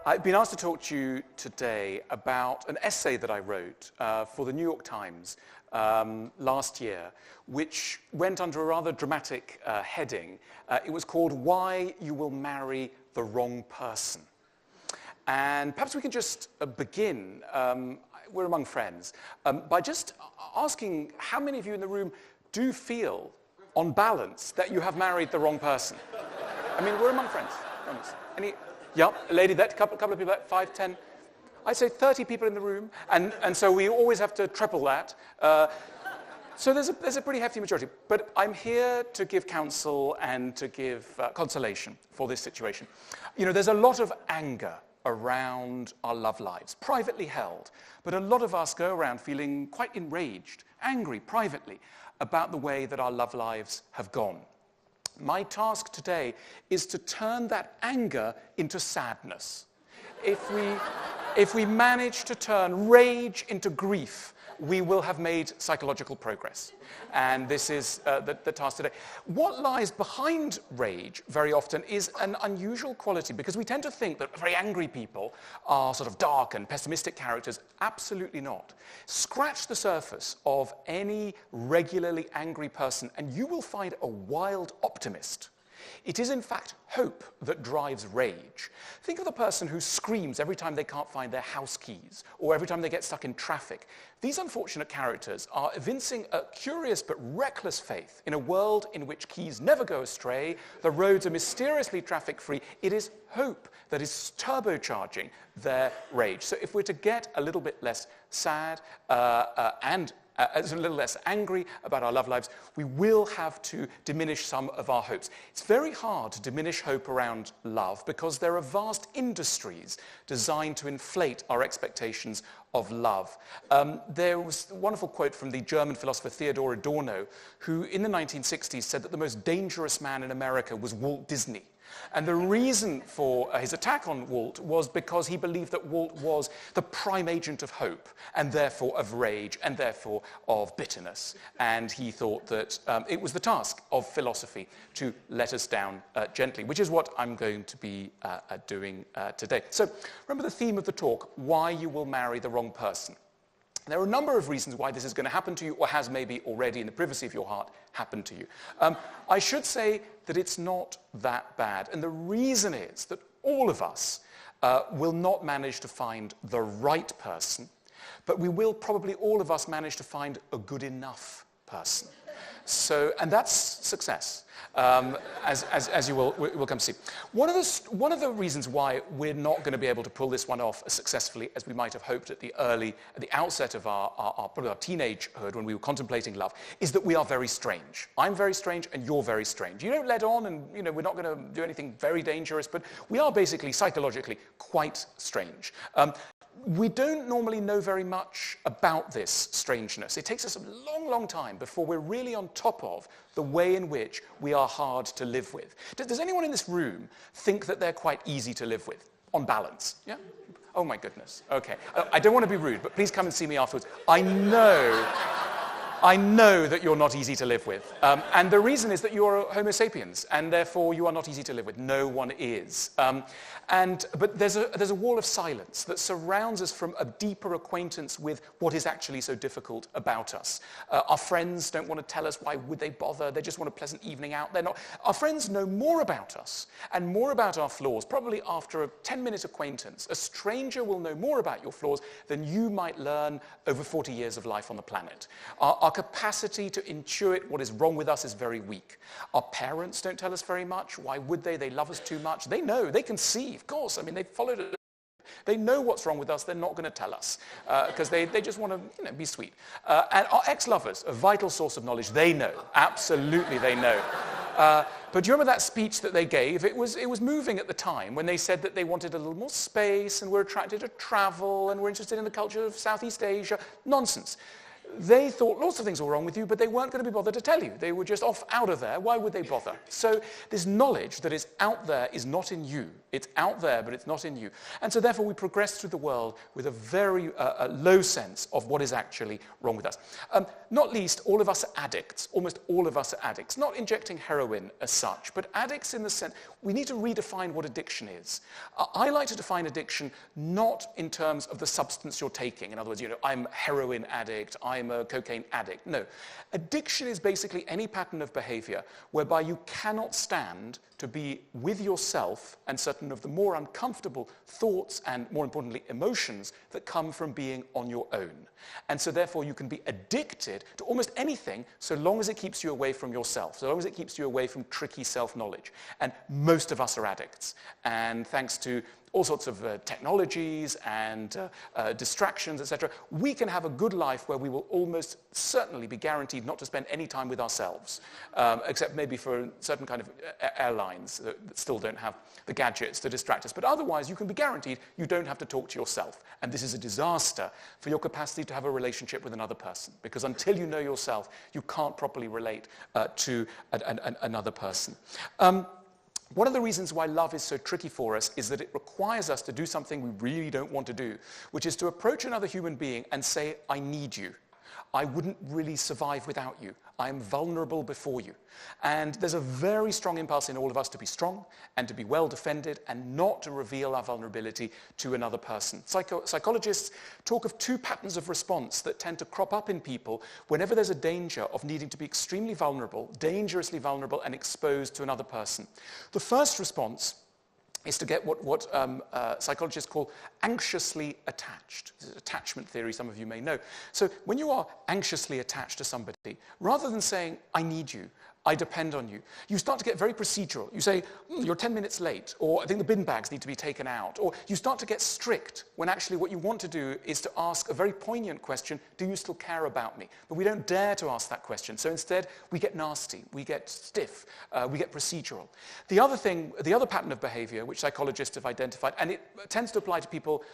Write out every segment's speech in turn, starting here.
I've been asked to talk to you today about an essay that I wrote for the New York Times last year, which went under a rather dramatic heading. It was called "Why You Will Marry the Wrong Person." And perhaps we can just begin, we're among friends, by just asking how many of you in the room do feel, on balance, that you have married the wrong person? I mean, we're among friends. Any? Yeah, a lady, that couple of people, 5, 10. I'd say 30 people in the room, and so we always have to treble that. So there's a pretty hefty majority. But I'm here to give counsel and to give consolation for this situation. You know, there's a lot of anger around our love lives, privately held. But a lot of us go around feeling quite enraged, angry privately about the way that our love lives have gone. My task today is to turn that anger into sadness. If we manage to turn rage into grief, we will have made psychological progress. And this is the task today. What lies behind rage very often is an unusual quality, because we tend to think that very angry people are sort of dark and pessimistic characters. Absolutely not. Scratch the surface of any regularly angry person and you will find a wild optimist. It is, in fact, hope that drives rage. Think of the person who screams every time they can't find their house keys or every time they get stuck in traffic. These unfortunate characters are evincing a curious but reckless faith in a world in which keys never go astray, the roads are mysteriously traffic-free. It is hope that is turbocharging their rage. So if we're to get a little bit less sad and a little less angry about our love lives, we will have to diminish some of our hopes. It's very hard to diminish hope around love because there are vast industries designed to inflate our expectations of love. There was a wonderful quote from the German philosopher Theodor Adorno, who in the 1960s said that the most dangerous man in America was Walt Disney. And the reason for his attack on Walt was because he believed that Walt was the prime agent of hope, and therefore of rage, and therefore of bitterness. And he thought that it was the task of philosophy to let us down gently, which is what I'm going to be doing today. So remember the theme of the talk, why you will marry the wrong person. There are a number of reasons why this is going to happen to you, or has maybe already in the privacy of your heart happened to you. I should say that it's not that bad. And the reason is that all of us will not manage to find the right person, but we will probably all of us manage to find a good enough person. So, and that's success, as you will come to see. One of the reasons why we're not going to be able to pull this one off as successfully as we might have hoped at the outset of probably our teenagehood when we were contemplating love, is that we are very strange. I'm very strange and you're very strange. You don't let on, and we're not going to do anything very dangerous, but we are basically psychologically quite strange. We don't normally know very much about this strangeness. It takes us a long, long time before we're really on top of the way in which we are hard to live with. Does anyone in this room think that they're quite easy to live with, on balance? Yeah? Oh my goodness. Okay. I don't want to be rude, but please come and see me afterwards. I know that you're not easy to live with. And the reason is that you are Homo sapiens, and therefore you are not easy to live with. No one is. But there's a wall of silence that surrounds us from a deeper acquaintance with what is actually so difficult about us. Our friends don't want to tell us, why would they bother? They just want a pleasant evening out. They're not. Our friends know more about us and more about our flaws, probably after a 10-minute acquaintance. A stranger will know more about your flaws than you might learn over 40 years of life on the planet. Our capacity to intuit what is wrong with us is very weak. Our parents don't tell us very much. Why would they? They love us too much. They know. They can see, of course. I mean, they've followed it. They know what's wrong with us. They're not going to tell us because they just want to be sweet. And our ex-lovers, a vital source of knowledge, they know. Absolutely, they know. But do you remember that speech that they gave? It was moving at the time when they said that they wanted a little more space and were attracted to travel and were interested in the culture of Southeast Asia. Nonsense. They thought lots of things were wrong with you, but they weren't going to be bothered to tell you. They were just off out of there. Why would they bother? So this knowledge that is out there is not in you. It's out there, but it's not in you. And so therefore we progress through the world with a very low sense of what is actually wrong with us. Not least, all of us are addicts. Almost all of us are addicts. Not injecting heroin as such, but addicts in the sense, we need to redefine what addiction is. I like to define addiction not in terms of the substance you're taking. In other words, I'm a heroin addict, I'm a cocaine addict. No. Addiction is basically any pattern of behavior whereby you cannot stand to be with yourself and certain of the more uncomfortable thoughts and, more importantly, emotions that come from being on your own. And so therefore you can be addicted to almost anything so long as it keeps you away from yourself, so long as it keeps you away from tricky self-knowledge. And most of us are addicts. And thanks to all sorts of technologies and distractions, etc., we can have a good life where we will almost certainly be guaranteed not to spend any time with ourselves, except maybe for certain kind of airlines that still don't have the gadgets to distract us. But otherwise, you can be guaranteed you don't have to talk to yourself. And this is a disaster for your capacity to have a relationship with another person, because until you know yourself, you can't properly relate to another person. One of the reasons why love is so tricky for us is that it requires us to do something we really don't want to do, which is to approach another human being and say, I need you. I wouldn't really survive without you. I am vulnerable before you. And there's a very strong impulse in all of us to be strong and to be well defended and not to reveal our vulnerability to another person. Psychologists talk of two patterns of response that tend to crop up in people whenever there's a danger of needing to be extremely vulnerable, dangerously vulnerable, and exposed to another person. The first response is to get what psychologists call anxiously attached. This is attachment theory, some of you may know. So when you are anxiously attached to somebody, rather than saying, I need you, I depend on you, you start to get very procedural. You say, you're 10 minutes late, or I think the bin bags need to be taken out, or you start to get strict when actually what you want to do is to ask a very poignant question, do you still care about me? But we don't dare to ask that question. So instead, we get nasty, we get stiff, we get procedural. The other pattern of behavior, which psychologists have identified, and it tends to apply to people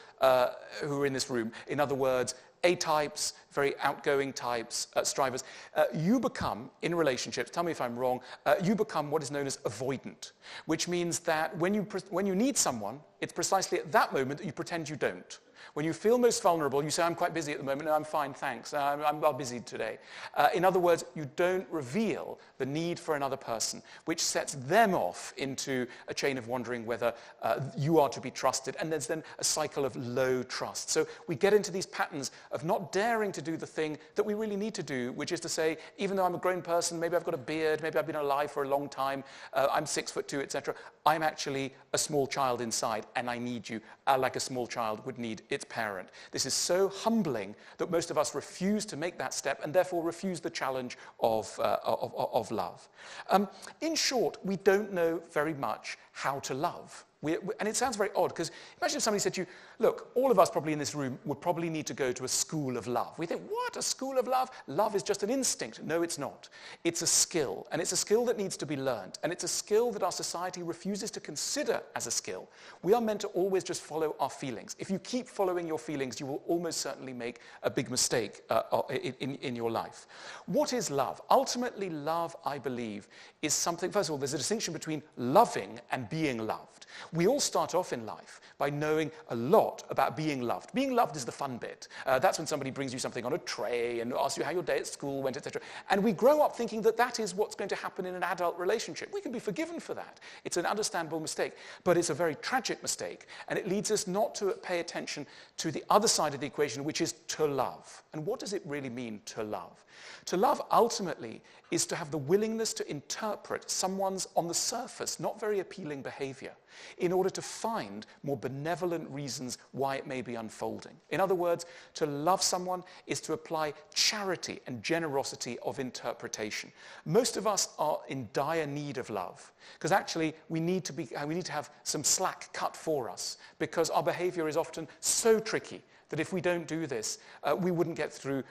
who are in this room, in other words, A-types, very outgoing types, strivers, you become, in relationships, tell me if I'm wrong, you become what is known as avoidant, which means that when you need someone, it's precisely at that moment that you pretend you don't. When you feel most vulnerable, you say, I'm quite busy at the moment. No, I'm fine, thanks. I'm busy today. In other words, you don't reveal the need for another person, which sets them off into a chain of wondering whether you are to be trusted. And there's then a cycle of low trust. So we get into these patterns of not daring to do the thing that we really need to do, which is to say, even though I'm a grown person, maybe I've got a beard, maybe I've been alive for a long time, I'm 6'2", etc., I'm actually a small child inside, and I need you like a small child would need its parent. This is so humbling that most of us refuse to make that step and therefore refuse the challenge of love. In short, we don't know very much how to love. And it sounds very odd, because imagine if somebody said to you, look, all of us probably in this room would probably need to go to a school of love. We think, what, a school of love? Love is just an instinct. No, it's not. It's a skill, and it's a skill that needs to be learned, and it's a skill that our society refuses to consider as a skill. We are meant to always just follow our feelings. If you keep following your feelings, you will almost certainly make a big mistake in your life. What is love? Ultimately, love, I believe, is something, first of all, there's a distinction between loving and being loved. We all start off in life by knowing a lot about being loved. Being loved is the fun bit. That's when somebody brings you something on a tray and asks you how your day at school went, etc. And we grow up thinking that that is what's going to happen in an adult relationship. We can be forgiven for that. It's an understandable mistake, but it's a very tragic mistake, and it leads us not to pay attention to the other side of the equation, which is to love. And what does it really mean to love? To love, ultimately, is to have the willingness to interpret someone's, on the surface, not very appealing behavior in order to find more benevolent reasons why it may be unfolding. In other words, to love someone is to apply charity and generosity of interpretation. Most of us are in dire need of love, because actually we need to have some slack cut for us, because our behavior is often so tricky that if we don't do this, we wouldn't get through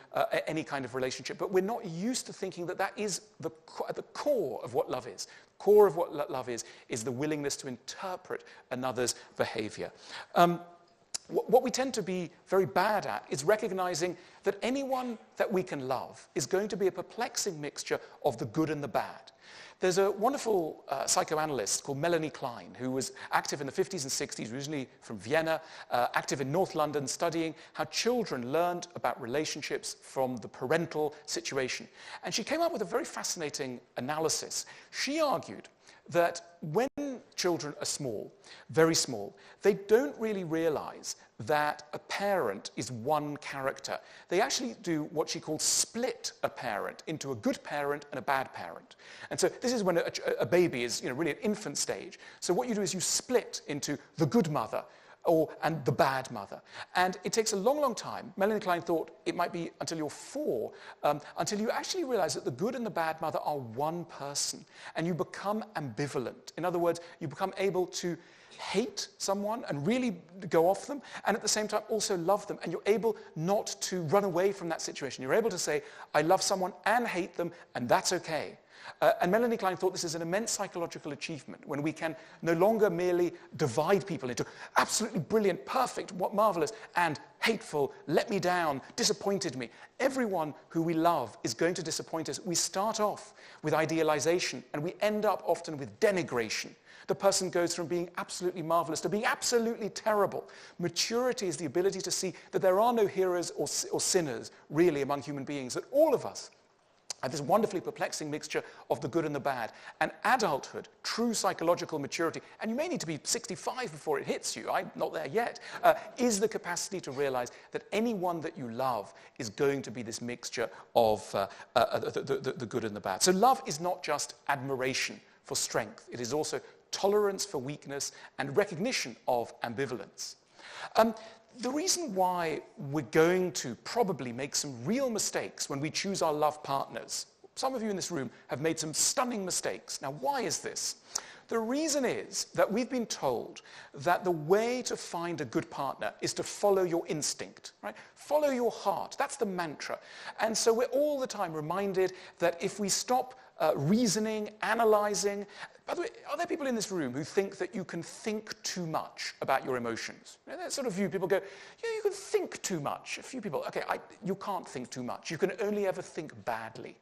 any kind of relationship. But we're not used to thinking that that is the core of what love is. The core of what love is the willingness to interpret another's behavior. what we tend to be very bad at is recognizing that anyone that we can love is going to be a perplexing mixture of the good and the bad. There's a wonderful psychoanalyst called Melanie Klein, who was active in the 50s and 60s, originally from Vienna, active in North London, studying how children learned about relationships from the parental situation. And she came up with a very fascinating analysis. She argued that when children are small, very small, they don't really realize that a parent is one character. They actually do what she calls split a parent into a good parent and a bad parent. And so this is when a baby is really at infant stage. So what you do is you split into the good mother and the bad mother. And it takes a long, long time. Melanie Klein thought it might be until you're 4, until you actually realize that the good and the bad mother are one person. And you become ambivalent. In other words, you become able to hate someone and really go off them, and at the same time also love them. And you're able not to run away from that situation. You're able to say, I love someone and hate them, and that's okay. And Melanie Klein thought this is an immense psychological achievement when we can no longer merely divide people into absolutely brilliant, perfect, marvelous, and hateful, let me down, disappointed me. Everyone who we love is going to disappoint us. We start off with idealization, and we end up often with denigration. The person goes from being absolutely marvelous to being absolutely terrible. Maturity is the ability to see that there are no heroes or sinners really among human beings, that all of us have this wonderfully perplexing mixture of the good and the bad. And adulthood, true psychological maturity, and you may need to be 65 before it hits you, I'm not there yet, is the capacity to realize that anyone that you love is going to be this mixture of the good and the bad. So love is not just admiration for strength. It is also tolerance for weakness and recognition of ambivalence. The reason why we're going to probably make some real mistakes when we choose our love partners, some of you in this room have made some stunning mistakes. Now, why is this? The reason is that we've been told that the way to find a good partner is to follow your instinct, right? Follow your heart. That's the mantra. And so we're all the time reminded that if we stop reasoning, analyzing. By the way, are there people in this room who think that you can think too much about your emotions? That sort of view, people go, yeah, you can think too much. A few people, okay, you can't think too much. You can only ever think badly.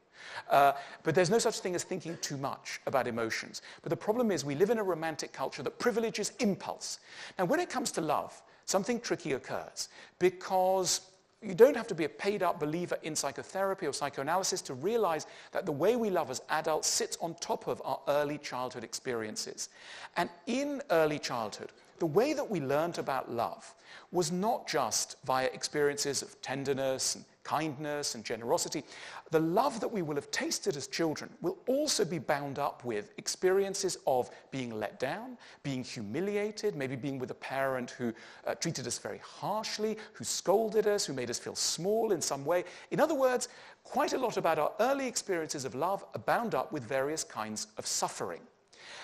But there's no such thing as thinking too much about emotions. But the problem is we live in a romantic culture that privileges impulse. Now, when it comes to love, something tricky occurs because you don't have to be a paid-up believer in psychotherapy or psychoanalysis to realize that the way we love as adults sits on top of our early childhood experiences. And in early childhood, the way that we learned about love was not just via experiences of tenderness and kindness and generosity. The love that we will have tasted as children will also be bound up with experiences of being let down, being humiliated, maybe being with a parent who treated us very harshly, who scolded us, who made us feel small in some way. In other words, quite a lot about our early experiences of love are bound up with various kinds of suffering.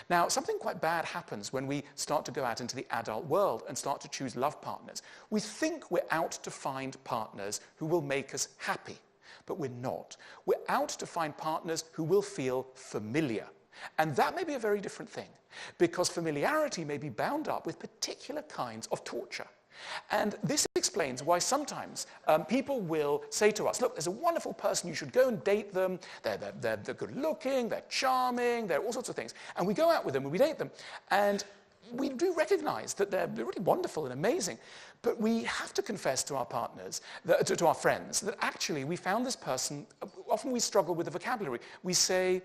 Now, something quite bad happens when we start to go out into the adult world and start to choose love partners. We think we're out to find partners who will make us happy, but we're not. We're out to find partners who will feel familiar. And that may be a very different thing, because familiarity may be bound up with particular kinds of torture. And this explains why sometimes people will say to us, look, there's a wonderful person, you should go and date them. They're good looking, they're charming, they're all sorts of things. And we go out with them and we date them. And we do recognize that they're really wonderful and amazing. But we have to confess to our partners, to our friends, that actually we found this person, often we struggle with the vocabulary. We say,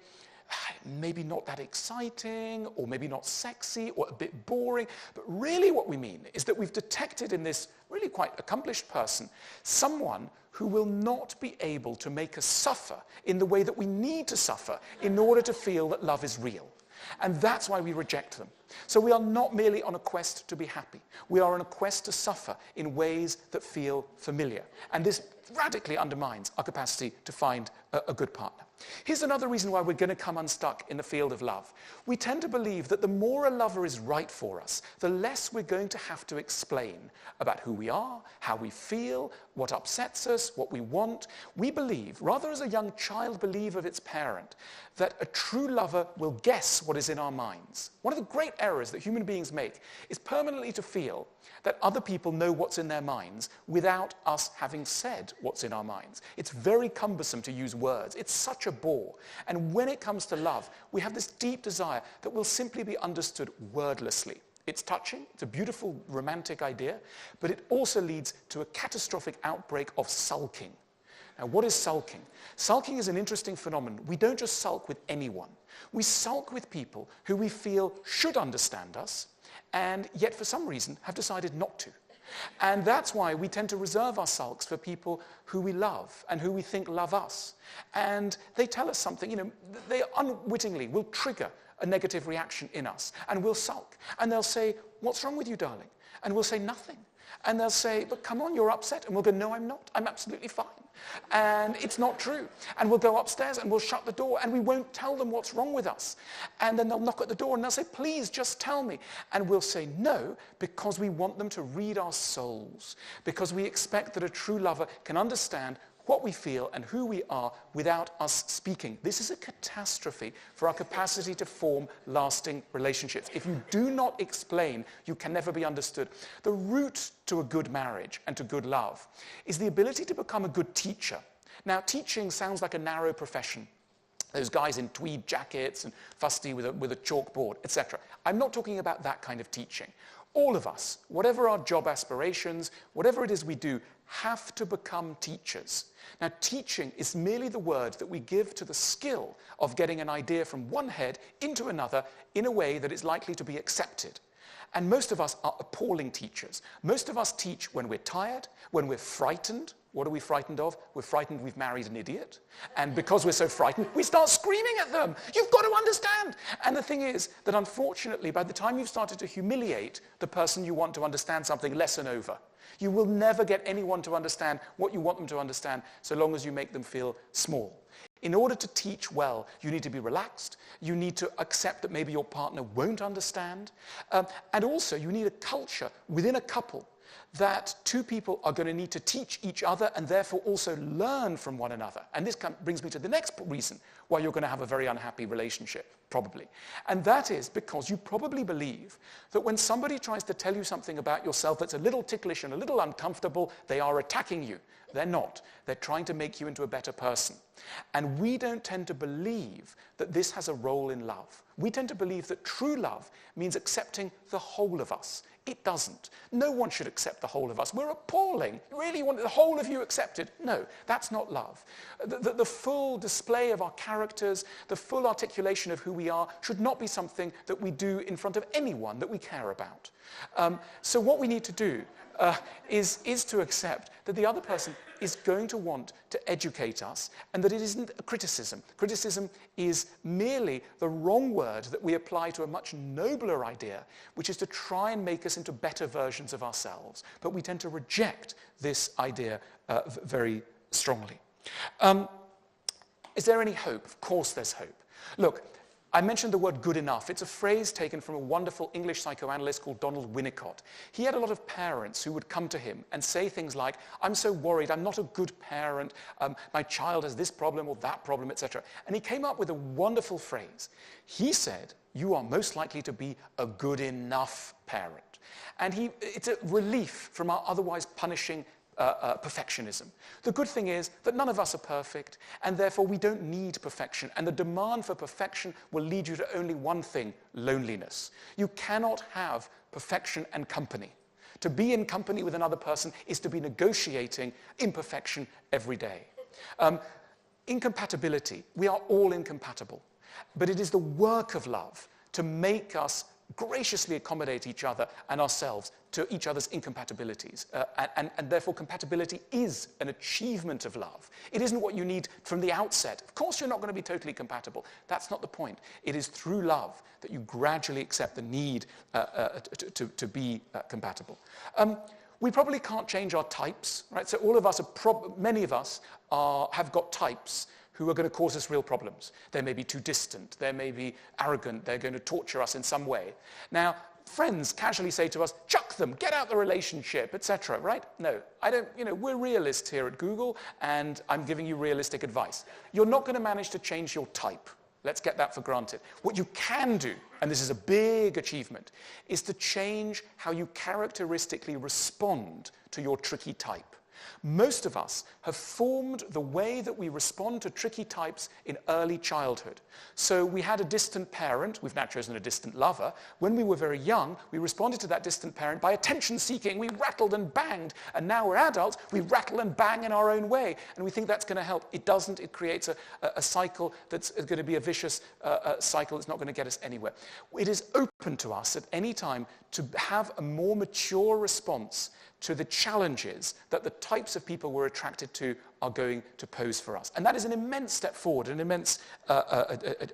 maybe not that exciting, or maybe not sexy, or a bit boring. But really what we mean is that we've detected in this really quite accomplished person someone who will not be able to make us suffer in the way that we need to suffer in order to feel that love is real. And that's why we reject them. So we are not merely on a quest to be happy. We are on a quest to suffer in ways that feel familiar. And this radically undermines our capacity to find a good partner. Here's another reason why we're going to come unstuck in the field of love. We tend to believe that the more a lover is right for us, the less we're going to have to explain about who we are, how we feel, what upsets us, what we want. We believe, rather as a young child believes of its parent, that a true lover will guess what is in our minds. One of the great errors that human beings make is permanently to feel that other people know what's in their minds without us having said what's in our minds. It's very cumbersome to use words. It's such a bore. And when it comes to love, we have this deep desire that will simply be understood wordlessly. It's touching, it's a beautiful romantic idea, but it also leads to a catastrophic outbreak of sulking. Now, what is sulking? Sulking is an interesting phenomenon. We don't just sulk with anyone. We sulk with people who we feel should understand us, and yet for some reason have decided not to. And that's why we tend to reserve our sulks for people who we love and who we think love us. And they tell us something, they unwittingly will trigger a negative reaction in us, and we'll sulk. And they'll say, "What's wrong with you, darling?" And we'll say, "Nothing." And they'll say, "But come on, you're upset." And we'll go, "No, I'm not. I'm absolutely fine." And it's not true. And we'll go upstairs and we'll shut the door and we won't tell them what's wrong with us. And then they'll knock at the door and they'll say, "Please, just tell me." And we'll say no, because we want them to read our souls, because we expect that a true lover can understand what we feel and who we are without us speaking. This is a catastrophe for our capacity to form lasting relationships. If you do not explain, you can never be understood. The route to a good marriage and to good love is the ability to become a good teacher. Now, teaching sounds like a narrow profession. Those guys in tweed jackets and fusty with a chalkboard, etc. I'm not talking about that kind of teaching. All of us, whatever our job aspirations, whatever it is we do, have to become teachers. Now, teaching is merely the word that we give to the skill of getting an idea from one head into another in a way that is likely to be accepted. And most of us are appalling teachers. Most of us teach when we're tired, when we're frightened. What are we frightened of? We're frightened we've married an idiot. And because we're so frightened, we start screaming at them. "You've got to understand." And the thing is that unfortunately, by the time you've started to humiliate the person you want to understand something, lesson over. You will never get anyone to understand what you want them to understand so long as you make them feel small. In order to teach well, you need to be relaxed. You need to accept that maybe your partner won't understand. And also, you need a culture within a couple that two people are going to need to teach each other and therefore also learn from one another. And this brings me to the next reason why you're going to have a very unhappy relationship, probably. And that is because you probably believe that when somebody tries to tell you something about yourself that's a little ticklish and a little uncomfortable, they are attacking you. They're not. They're trying to make you into a better person. And we don't tend to believe that this has a role in love. We tend to believe that true love means accepting the whole of us. It doesn't. No one should accept the whole of us. We're appalling. You really want the whole of you accepted? No, that's not love. The full display of our characters, the full articulation of who we are, should not be something that we do in front of anyone that we care about. So what we need to do is to accept that the other person is going to want to educate us and that it isn't a criticism. Criticism is merely the wrong word that we apply to a much nobler idea, which is to try and make us into better versions of ourselves. But we tend to reject this idea very strongly. Is there any hope? Of course there's hope. Look, I mentioned the word good enough. It's a phrase taken from a wonderful English psychoanalyst called Donald Winnicott. He had a lot of parents who would come to him and say things like, "I'm so worried, I'm not a good parent, my child has this problem or that problem," etc. And he came up with a wonderful phrase. He said, "You are most likely to be a good enough parent." And it's a relief from our otherwise punishing perfectionism. The good thing is that none of us are perfect, and therefore we don't need perfection. And the demand for perfection will lead you to only one thing: loneliness. You cannot have perfection and company. To be in company with another person is to be negotiating imperfection every day. Incompatibility. We are all incompatible. But it is the work of love to make us graciously accommodate each other and ourselves to each other's incompatibilities. And therefore, compatibility is an achievement of love. It isn't what you need from the outset. Of course, you're not going to be totally compatible. That's not the point. It is through love that you gradually accept the need to be compatible. We probably can't change our types, right? So all of us many of us have got types who are going to cause us real problems. They may be too distant, they may be arrogant, they're going to torture us in some way. Now, friends casually say to us, chuck them, get out the relationship, etc., right? No, I don't, we're realists here at Google, and I'm giving you realistic advice. You're not going to manage to change your type. Let's get that for granted. What you can do, and this is a big achievement, is to change how you characteristically respond to your tricky type. Most of us have formed the way that we respond to tricky types in early childhood. So we had a distant parent, we've now chosen a distant lover. When we were very young, we responded to that distant parent by attention-seeking. We rattled and banged. And now we're adults, we rattle and bang in our own way. And we think that's going to help. It doesn't. It creates a cycle that's going to be a vicious cycle that's not going to get us anywhere. It is open to us at any time to have a more mature response to the challenges that the types of people we're attracted to are going to pose for us. And that is an immense step forward, an immense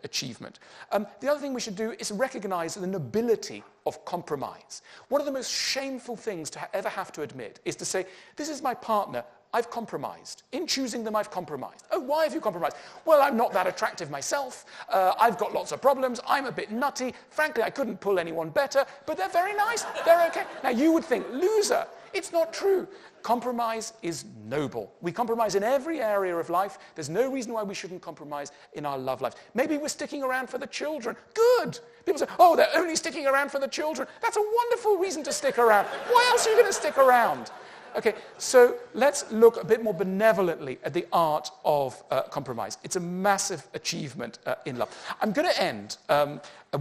achievement. The other thing we should do is recognize the nobility of compromise. One of the most shameful things to ever have to admit is to say, this is my partner, I've compromised. In choosing them, I've compromised. Oh, why have you compromised? Well, I'm not that attractive myself. I've got lots of problems. I'm a bit nutty. Frankly, I couldn't pull anyone better, but they're very nice. They're okay. Now, you would think, loser. It's not true. Compromise is noble. We compromise in every area of life. There's no reason why we shouldn't compromise in our love lives. Maybe we're sticking around for the children. Good. People say, oh, they're only sticking around for the children. That's a wonderful reason to stick around. Why else are you going to stick around? Okay, so let's look a bit more benevolently at the art of compromise. It's a massive achievement in love. I'm going to end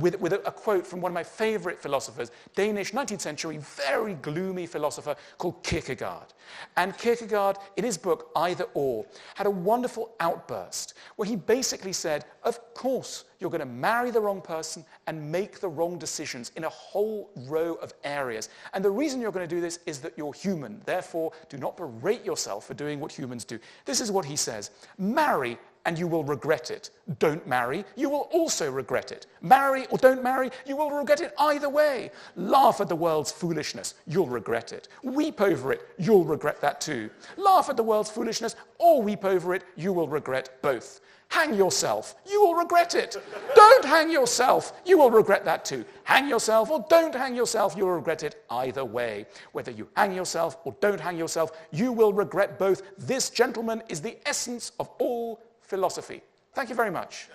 with a quote from one of my favorite philosophers, Danish 19th century, very gloomy philosopher called Kierkegaard. And Kierkegaard, in his book, Either Or, had a wonderful outburst where he basically said, of course, you're going to marry the wrong person and make the wrong decisions in a whole row of areas. And the reason you're going to do this is that you're human. Therefore, do not berate yourself for doing what humans do. This is what he says. Marry and you will regret it. Don't marry, you will also regret it. Marry or don't marry, you will regret it either way. Laugh at the world's foolishness, you'll regret it. Weep over it, you'll regret that too. Laugh at the world's foolishness or weep over it, you will regret both. Hang yourself, you will regret it. Don't hang yourself, you will regret that too. Hang yourself or don't hang yourself, you will regret it either way. Whether you hang yourself or don't hang yourself, you will regret both. This, gentlemen, is the essence of all philosophy. Thank you very much.